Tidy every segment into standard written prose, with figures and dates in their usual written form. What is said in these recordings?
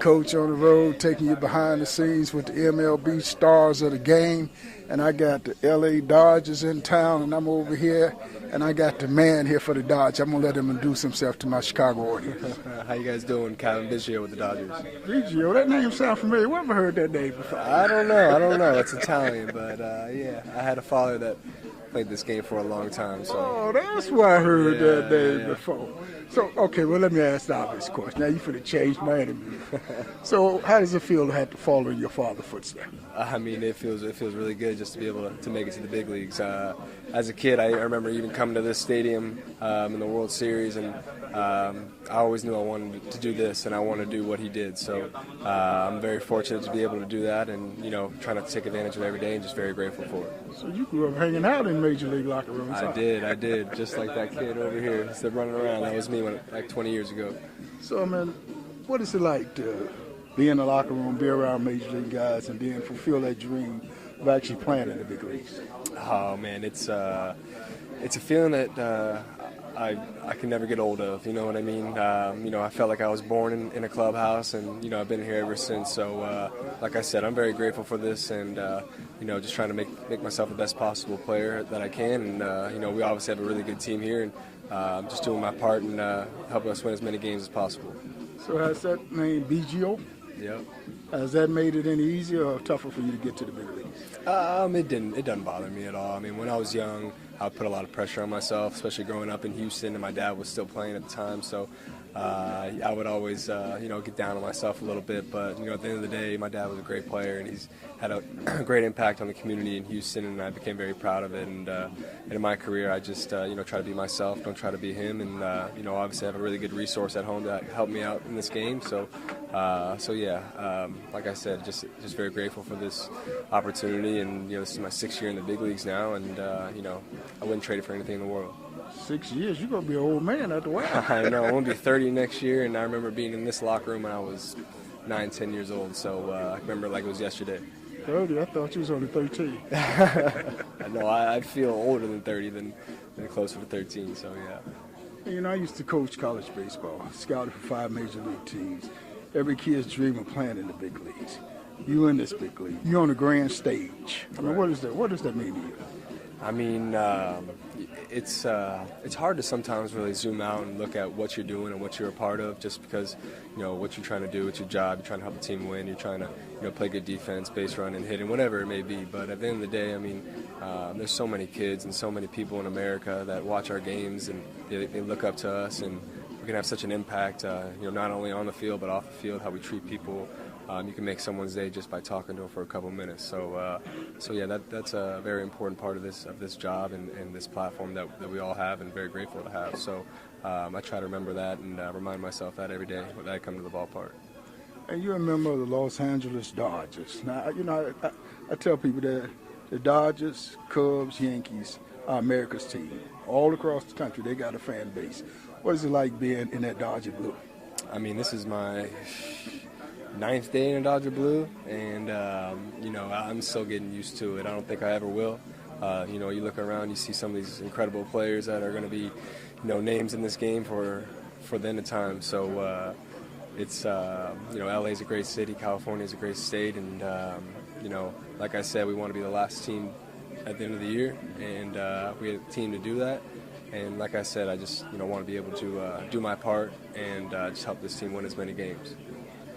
coach on the road, taking you behind the scenes with the MLB stars of the game. And I got the LA Dodgers in town, and I'm over here, and I got the man here for the Dodgers. I'm going to let him introduce himself to my Chicago audience. How you guys doing? Cavan, Biggio with the Dodgers. Biggio, that name sounds familiar. Where have I heard that name before? I don't know. It's Italian, but yeah, I had a father that played this game for a long time. So. Oh, that's why I heard that name before. So, okay, well, let me ask the obvious question. Now, you're for the change my enemy. So, how does it feel to have to follow in your father's footsteps? I mean, it feels really good just to be able to make it to the big leagues. As a kid, I remember even coming to this stadium in the World Series, and I always knew I wanted to do this, and I wanted to do what he did. So I'm very fortunate to be able to do that, and trying to take advantage of every day, and just very grateful for it. So you grew up hanging out in Major League locker rooms? I did, just like that kid over here. Instead of running around, that was me like 20 years ago. So, man, what is it like to be in the locker room, be around Major League guys, and then fulfill that dream of actually playing in the big leagues? Oh man, it's a feeling that I can never get old of. You know what I mean? I felt like I was born in a clubhouse, and I've been here ever since. So, like I said, I'm very grateful for this, and just trying to make myself the best possible player that I can. And we obviously have a really good team here, and just doing my part and helping us win as many games as possible. So, has that name Biggio? Yep. Has that made it any easier or tougher for you to get to the big leagues? It doesn't bother me at all. I mean, when I was young, I would put a lot of pressure on myself, especially growing up in Houston, and my dad was still playing at the time. So I would always, get down on myself a little bit. But, at the end of the day, my dad was a great player, and he's had a great impact on the community in Houston, and I became very proud of it. And in my career, I just, try to be myself, don't try to be him. And, obviously I have a really good resource at home that helped me out in this game. So like I said, just very grateful for this opportunity. And, this is my 6th year in the big leagues now, and, I wouldn't trade it for anything in the world. 6 years? You're going to be an old man after a while. I know. I'm going to be 30 next year, and I remember being in this locker room when I was 9, 10 years old. So I remember like it was yesterday. 30? I thought you was only 13. No, I feel older than 30 than closer to 13, so yeah. I used to coach college baseball, scouted for 5 major league teams. Every kid's dream of playing in the big leagues. You in this big league. You on the grand stage. I mean, what does that mean to you? I mean, it's hard to sometimes really zoom out and look at what you're doing and what you're a part of, just because what you're trying to do, it's your job. You're trying to help the team win. You're trying to play good defense, base run, and hitting, whatever it may be. But at the end of the day, I mean, there's so many kids and so many people in America that watch our games, and they look up to us, and we can have such an impact. Not only on the field but off the field, how we treat people. You can make someone's day just by talking to them for a couple minutes. So yeah, that's a very important part of this job and this platform that we all have, and very grateful to have. So I try to remember that and remind myself that every day when I come to the ballpark. And you're a member of the Los Angeles Dodgers. Now, I tell people that the Dodgers, Cubs, Yankees are America's team. All across the country, they got a fan base. What is it like being in that Dodger blue? I mean, this is my 9th day in Dodger blue, and I'm still getting used to it. I don't think I ever will. You look around, you see some of these incredible players that are going to be, names in this game for the end of time. So it's LA's a great city, California's a great state, and like I said, we want to be the last team at the end of the year, and we have a team to do that. And like I said, I just want to be able to do my part and just help this team win as many games.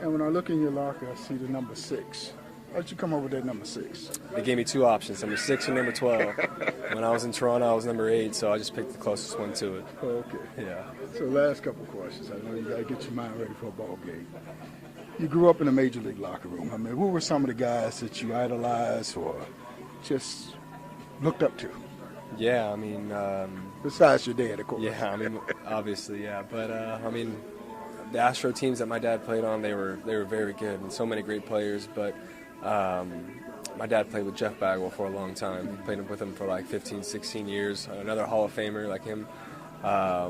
And when I look in your locker, I see the number 6. How'd you come up with that number 6? They gave me 2 options, number 6 and number 12. When I was in Toronto, I was number 8, so I just picked the closest one to it. Okay. Yeah. So last couple questions. I know you got to get your mind ready for a ball game. You grew up in a major league locker room. I mean, who were some of the guys that you idolized or just looked up to? Yeah, I mean... besides your dad, of course. Yeah, I mean, obviously, yeah. But, I mean... The Astro teams that my dad played on, they were very good, and so many great players. But my dad played with Jeff Bagwell for a long time. He played with him for like 15, 16 years. Another Hall of Famer like him. I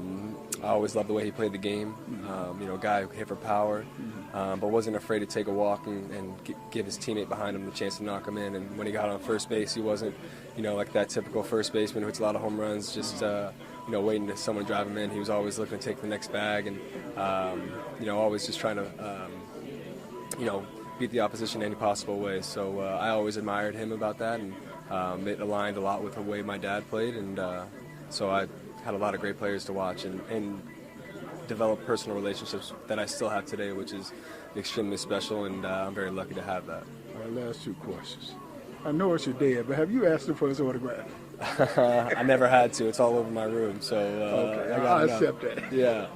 always loved the way he played the game. A guy who hit for power, but wasn't afraid to take a walk and give his teammate behind him the chance to knock him in. And when he got on first base, he wasn't, like that typical first baseman who hits a lot of home runs, just waiting to someone drive him in. He was always looking to take the next bag, and always just trying to beat the opposition in any possible way. So I always admired him about that, and it aligned a lot with the way my dad played, and so I had a lot of great players to watch and develop personal relationships that I still have today, which is extremely special, and I'm very lucky to have that. All right, last 2 questions. I know it's your dad, but have you asked him for his autograph? I never had to. It's all over my room, so okay, I accept that. Yeah.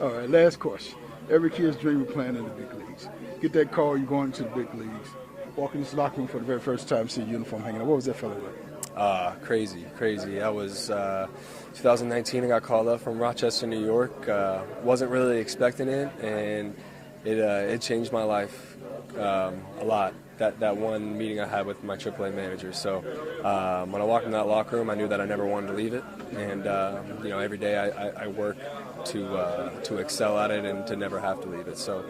All right, last question. Every kid's dream of playing in the big leagues. Get that call, you're going to the big leagues. Walk in this locker room for the very first time, see a uniform hanging up. What was that feeling like? Crazy. That was 2019. I got called up from Rochester, New York. Wasn't really expecting it, and it changed my life a lot. That one meeting I had with my AAA manager. So when I walked in that locker room, I knew that I never wanted to leave it, and every day I work to excel at it and to never have to leave it. So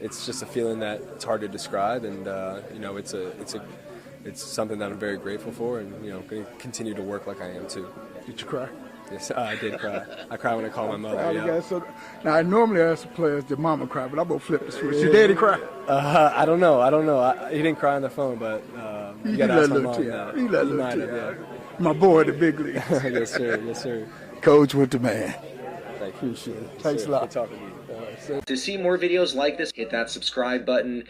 it's just a feeling that it's hard to describe, and it's something that I'm very grateful for, and going to continue to work like I am too. Did you cry? Yes, I did cry. I cry when I call my mother. Yeah. Now I normally ask the players, did mama cry? But I'm gonna flip the switch. Did daddy cry? I don't know. He didn't cry on the phone, but you got to ask my mom. He let little yeah. My boy in the big leagues. Yes, sir. Coach with the man. Thank you. Appreciate it. Thanks a lot. Good talking to you. To see more videos like this, hit that subscribe button.